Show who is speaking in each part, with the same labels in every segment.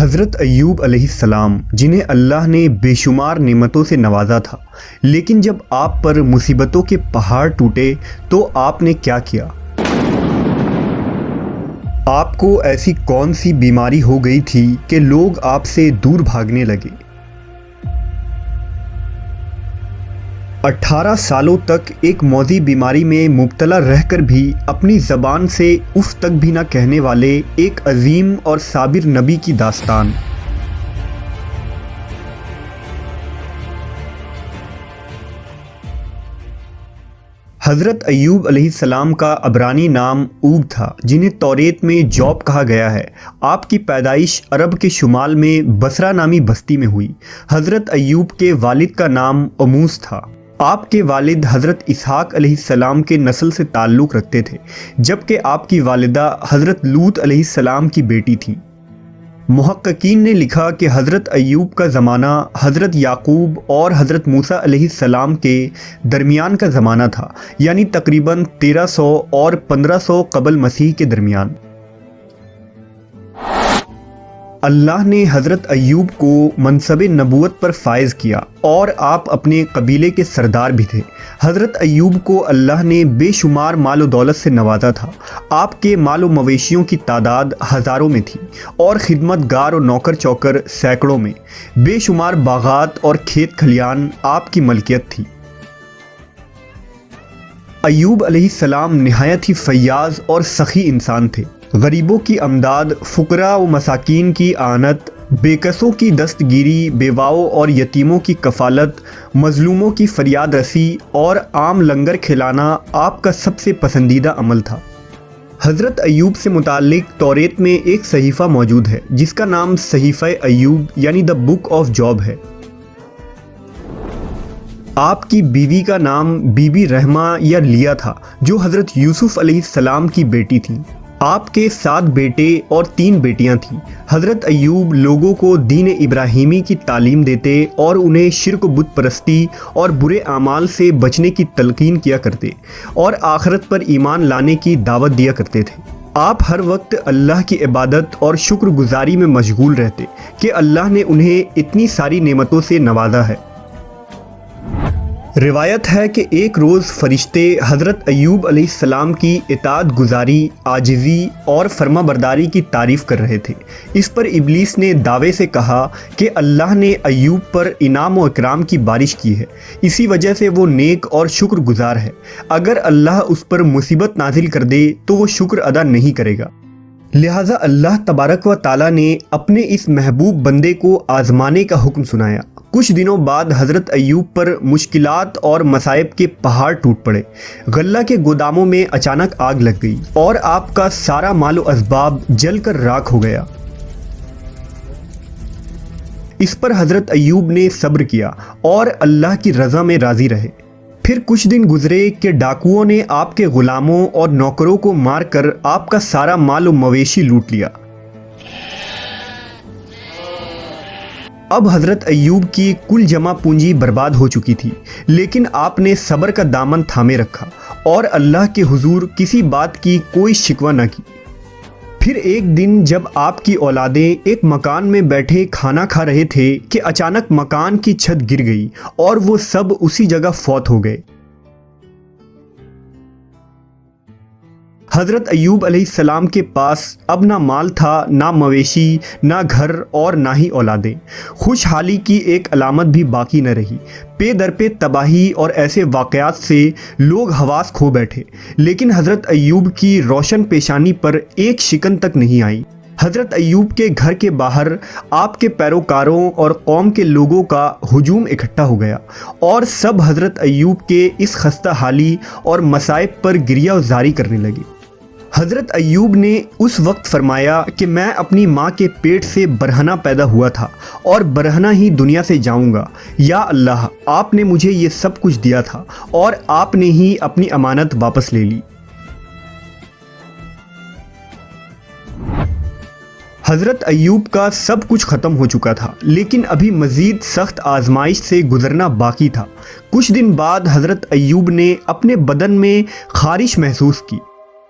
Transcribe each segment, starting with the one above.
Speaker 1: حضرت ایوب علیہ السلام جنہیں اللہ نے بے شمار نعمتوں سے نوازا تھا، لیکن جب آپ پر مصیبتوں کے پہاڑ ٹوٹے تو آپ نے کیا کیا؟ آپ کو ایسی کون سی بیماری ہو گئی تھی کہ لوگ آپ سے دور بھاگنے لگے؟ 18 سالوں تک ایک موذی بیماری میں مبتلا رہ کر بھی اپنی زبان سے اف تک بھی نہ کہنے والے ایک عظیم اور صابر نبی کی داستان۔ حضرت ایوب علیہ السلام کا عبرانی نام اوب تھا، جنہیں توریت میں جوب کہا گیا ہے۔ آپ کی پیدائش عرب کے شمال میں بصرہ نامی بستی میں ہوئی۔ حضرت ایوب کے والد کا نام اموس تھا۔ آپ کے والد حضرت اسحاق علیہ السلام کے نسل سے تعلق رکھتے تھے، جبکہ آپ کی والدہ حضرت لوط علیہ السلام کی بیٹی تھیں۔ محققین نے لکھا کہ حضرت ایوب کا زمانہ حضرت یعقوب اور حضرت موسیٰ علیہ السلام کے درمیان کا زمانہ تھا، یعنی تقریباً 1300 اور 1500 قبل مسیح کے درمیان۔ اللہ نے حضرت ایوب کو منصب نبوت پر فائز کیا اور آپ اپنے قبیلے کے سردار بھی تھے۔ حضرت ایوب کو اللہ نے بے شمار مال و دولت سے نوازا تھا۔ آپ کے مال و مویشیوں کی تعداد ہزاروں میں تھی اور خدمت گار اور نوکر چوکر سینکڑوں میں۔ بے شمار باغات اور کھیت کھلیان آپ کی ملکیت تھی۔ ایوب علیہ السلام نہایت ہی فیاض اور سخی انسان تھے۔ غریبوں کی امداد، فقراء و مساکین کی اعانت، بے کسوں کی دستگیری، بیواؤں اور یتیموں کی کفالت، مظلوموں کی فریاد رسی اور عام لنگر کھلانا آپ کا سب سے پسندیدہ عمل تھا۔ حضرت ایوب سے متعلق توریت میں ایک صحیفہ موجود ہے جس کا نام صحیفہ ایوب یعنی دا بک آف جوب ہے۔ آپ کی بیوی کا نام بی بی رحمہ یا لیا تھا، جو حضرت یوسف علیہ السلام کی بیٹی تھیں۔ آپ کے 7 بیٹے اور 3 بیٹیاں تھیں۔ حضرت ایوب لوگوں کو دین ابراہیمی کی تعلیم دیتے اور انہیں شرک و بت پرستی اور برے اعمال سے بچنے کی تلقین کیا کرتے اور آخرت پر ایمان لانے کی دعوت دیا کرتے تھے۔ آپ ہر وقت اللہ کی عبادت اور شکر گزاری میں مشغول رہتے کہ اللہ نے انہیں اتنی ساری نعمتوں سے نوازا ہے۔ روایت ہے کہ ایک روز فرشتے حضرت ایوب علیہ السلام کی اطاعت گزاری، عاجزی اور فرما برداری کی تعریف کر رہے تھے۔ اس پر ابلیس نے دعوے سے کہا کہ اللہ نے ایوب پر انعام و اکرام کی بارش کی ہے، اسی وجہ سے وہ نیک اور شکر گزار ہے۔ اگر اللہ اس پر مصیبت نازل کر دے تو وہ شکر ادا نہیں کرے گا۔ لہٰذا اللہ تبارک و تعالیٰ نے اپنے اس محبوب بندے کو آزمانے کا حکم سنایا۔ کچھ دنوں بعد حضرت ایوب پر مشکلات اور مصائب کے پہاڑ ٹوٹ پڑے۔ غلہ کے گوداموں میں اچانک آگ لگ گئی اور آپ کا سارا مال و اسباب جل کر راکھ ہو گیا۔ اس پر حضرت ایوب نے صبر کیا اور اللہ کی رضا میں راضی رہے۔ پھر کچھ دن گزرے کہ ڈاکوؤں نے آپ کے غلاموں اور نوکروں کو مار کر آپ کا سارا مال و مویشی لوٹ لیا۔ اب حضرت ایوب کی کل جمع پونجی برباد ہو چکی تھی، لیکن آپ نے صبر کا دامن تھامے رکھا اور اللہ کے حضور کسی بات کی کوئی شکوہ نہ کی۔ پھر ایک دن جب آپ کی اولادیں ایک مکان میں بیٹھے کھانا کھا رہے تھے کہ اچانک مکان کی چھت گر گئی اور وہ سب اسی جگہ فوت ہو گئے۔ حضرت ایوب علیہ السلام کے پاس اب نہ مال تھا، نہ مویشی، نہ گھر اور نہ ہی اولادیں۔ خوشحالی کی ایک علامت بھی باقی نہ رہی۔ پے در پہ تباہی اور ایسے واقعات سے لوگ حواس کھو بیٹھے، لیکن حضرت ایوب کی روشن پیشانی پر ایک شکن تک نہیں آئی۔ حضرت ایوب کے گھر کے باہر آپ کے پیروکاروں اور قوم کے لوگوں کا ہجوم اکٹھا ہو گیا اور سب حضرت ایوب کے اس خستہ حالی اور مصائب پر گریہ زاری کرنے لگے۔ حضرت ایوب نے اس وقت فرمایا کہ میں اپنی ماں کے پیٹ سے برہنہ پیدا ہوا تھا اور برہنہ ہی دنیا سے جاؤں گا۔ یا اللہ، آپ نے مجھے یہ سب کچھ دیا تھا اور آپ نے ہی اپنی امانت واپس لے لی۔ حضرت ایوب کا سب کچھ ختم ہو چکا تھا، لیکن ابھی مزید سخت آزمائش سے گزرنا باقی تھا۔ کچھ دن بعد حضرت ایوب نے اپنے بدن میں خارش محسوس کی۔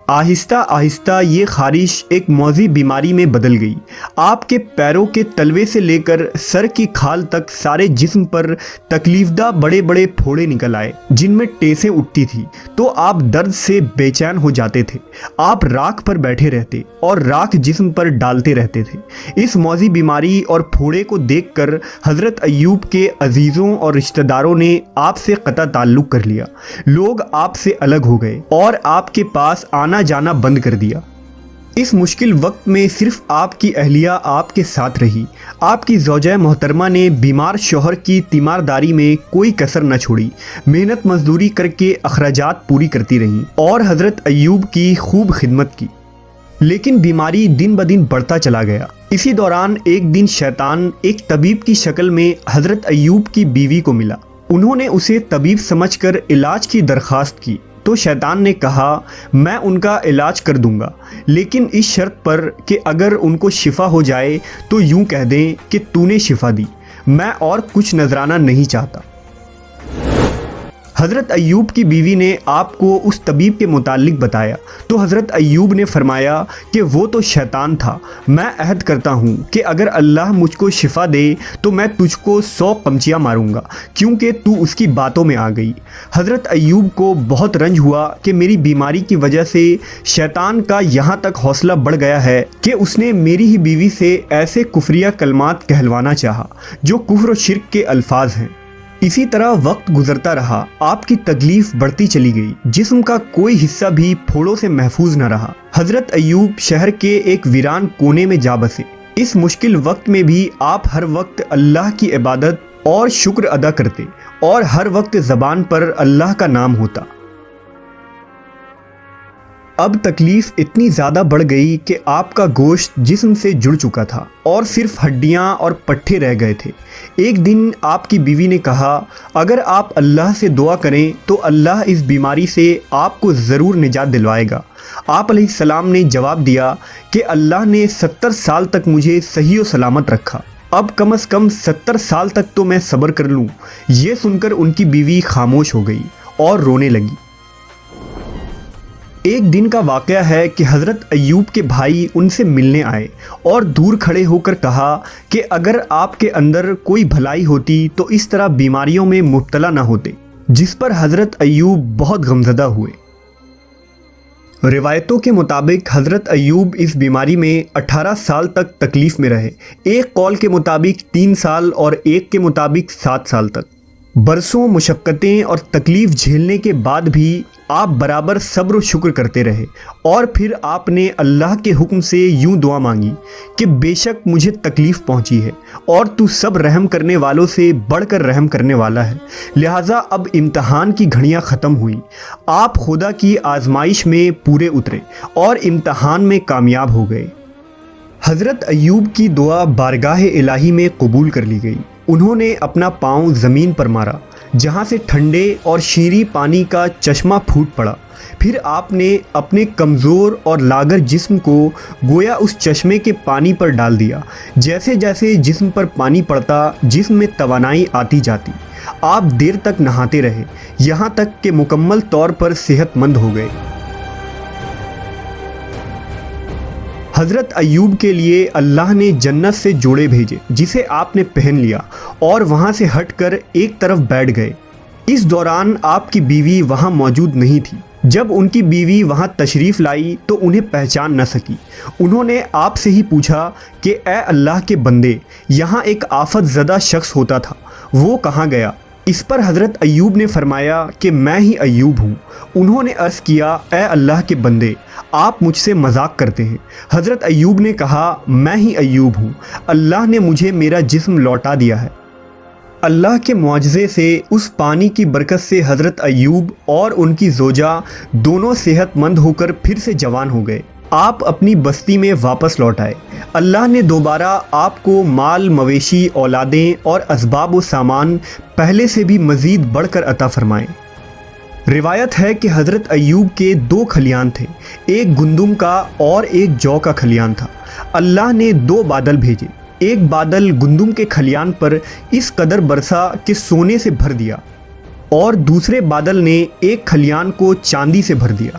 Speaker 1: آہستہ آہستہ یہ خارش ایک موذی بیماری میں بدل گئی۔ آپ کے پیروں کے تلوے سے لے کر سر کی کھال تک سارے جسم پر تکلیف دہ بڑے بڑے پھوڑے نکل آئے جن میں ٹیسیں اٹھتی تھی تو آپ درد سے بے چین ہو جاتے تھے۔ آپ راکھ پر بیٹھے رہتے اور راکھ جسم پر ڈالتے رہتے تھے۔ اس موذی بیماری اور پھوڑے کو دیکھ کر حضرت ایوب کے عزیزوں اور رشتہ داروں نے آپ سے قطع تعلق کر لیا۔ لوگ آپ سے الگ ہو گئے اور آپ کے پاس آنا جانا بند کر دیا۔ اس مشکل وقت میں صرف آپ کی اہلیہ آپ کے ساتھ رہی۔ آپ کی زوجہ محترمہ نے بیمار شوہر کی تیمارداری میں کوئی کسر نہ چھوڑی، محنت مزدوری کر کے اخراجات پوری کرتی رہیں اور حضرت ایوب کی خوب خدمت کی۔ لیکن بیماری دن بدن بڑھتا چلا گیا۔ اسی دوران ایک دن شیطان ایک طبیب کی شکل میں حضرت ایوب کی بیوی کو ملا۔ انہوں نے اسے طبیب سمجھ کر علاج کی درخواست کی تو شیطان نے کہا میں ان کا علاج کر دوں گا، لیکن اس شرط پر کہ اگر ان کو شفا ہو جائے تو یوں کہہ دیں کہ تو نے شفا دی، میں اور کچھ نذرانہ نہیں چاہتا۔ حضرت ایوب کی بیوی نے آپ کو اس طبیب کے متعلق بتایا تو حضرت ایوب نے فرمایا کہ وہ تو شیطان تھا، میں عہد کرتا ہوں کہ اگر اللہ مجھ کو شفا دے تو میں تجھ کو 100 قمچیاں ماروں گا، کیونکہ تو اس کی باتوں میں آ گئی۔ حضرت ایوب کو بہت رنج ہوا کہ میری بیماری کی وجہ سے شیطان کا یہاں تک حوصلہ بڑھ گیا ہے کہ اس نے میری ہی بیوی سے ایسے کفریہ کلمات کہلوانا چاہا جو کفر و شرک کے الفاظ ہیں۔ اسی طرح وقت گزرتا رہا، آپ کی تکلیف بڑھتی چلی گئی، جسم کا کوئی حصہ بھی پھوڑوں سے محفوظ نہ رہا۔ حضرت ایوب شہر کے ایک ویران کونے میں جا بسے۔ اس مشکل وقت میں بھی آپ ہر وقت اللہ کی عبادت اور شکر ادا کرتے اور ہر وقت زبان پر اللہ کا نام ہوتا۔ اب تکلیف اتنی زیادہ بڑھ گئی کہ آپ کا گوشت جسم سے جڑ چکا تھا اور صرف ہڈیاں اور پٹھے رہ گئے تھے۔ ایک دن آپ کی بیوی نے کہا اگر آپ اللہ سے دعا کریں تو اللہ اس بیماری سے آپ کو ضرور نجات دلوائے گا۔ آپ علیہ السلام نے جواب دیا کہ اللہ نے 70 سال تک مجھے صحیح و سلامت رکھا، اب کم از کم 70 سال تک تو میں صبر کر لوں۔ یہ سن کر ان کی بیوی خاموش ہو گئی اور رونے لگی۔ ایک دن کا واقعہ ہے کہ حضرت ایوب کے بھائی ان سے ملنے آئے اور دور کھڑے ہو کر کہا کہ اگر آپ کے اندر کوئی بھلائی ہوتی تو اس طرح بیماریوں میں مبتلا نہ ہوتے، جس پر حضرت ایوب بہت غمزدہ ہوئے۔ روایتوں کے مطابق حضرت ایوب اس بیماری میں 18 سال تک تکلیف میں رہے، ایک قول کے مطابق 3 سال اور ایک کے مطابق 7 سال تک۔ برسوں مشقتیں اور تکلیف جھیلنے کے بعد بھی آپ برابر صبر و شکر کرتے رہے اور پھر آپ نے اللہ کے حکم سے یوں دعا مانگی کہ بے شک مجھے تکلیف پہنچی ہے اور تو سب رحم کرنے والوں سے بڑھ کر رحم کرنے والا ہے، لہٰذا اب امتحان کی گھڑیاں ختم ہوئیں۔ آپ خدا کی آزمائش میں پورے اترے اور امتحان میں کامیاب ہو گئے۔ حضرت ایوب کی دعا بارگاہ الہی میں قبول کر لی گئی۔ انہوں نے اپنا پاؤں زمین پر مارا جہاں سے ٹھنڈے اور شیریں پانی کا چشمہ پھوٹ پڑا۔ پھر آپ نے اپنے کمزور اور لاغر جسم کو گویا اس چشمے کے پانی پر ڈال دیا۔ جیسے جیسے جسم پر پانی پڑتا جسم میں توانائی آتی جاتی۔ آپ دیر تک نہاتے رہے یہاں تک کہ مکمل طور پر صحت مند ہو گئے۔ حضرت ایوب کے لیے اللہ نے جنت سے جوڑے بھیجے جسے آپ نے پہن لیا اور وہاں سے ہٹ کر ایک طرف بیٹھ گئے۔ اس دوران آپ کی بیوی وہاں موجود نہیں تھی۔ جب ان کی بیوی وہاں تشریف لائی تو انہیں پہچان نہ سکی۔ انہوں نے آپ سے ہی پوچھا کہ اے اللہ کے بندے، یہاں ایک آفت زدہ شخص ہوتا تھا، وہ کہاں گیا؟ اس پر حضرت ایوب نے فرمایا کہ میں ہی ایوب ہوں۔ انہوں نے عرض کیا اے اللہ کے بندے، آپ مجھ سے مذاق کرتے ہیں۔ حضرت ایوب نے کہا میں ہی ایوب ہوں، اللہ نے مجھے میرا جسم لوٹا دیا ہے۔ اللہ کے معجزے سے اس پانی کی برکت سے حضرت ایوب اور ان کی زوجہ دونوں صحت مند ہو کر پھر سے جوان ہو گئے۔ آپ اپنی بستی میں واپس لوٹ آئے۔ اللہ نے دوبارہ آپ کو مال، مویشی، اولادیں اور اسباب و سامان پہلے سے بھی مزید بڑھ کر عطا فرمائے۔ روایت ہے کہ حضرت ایوب کے 2 کھلیان تھے، ایک گندم کا اور ایک جو کا کھلیان تھا۔ اللہ نے 2 بادل بھیجے، ایک بادل گندم کے کھلیان پر اس قدر برسا کہ سونے سے بھر دیا اور دوسرے بادل نے ایک کھلیان کو چاندی سے بھر دیا۔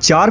Speaker 1: 4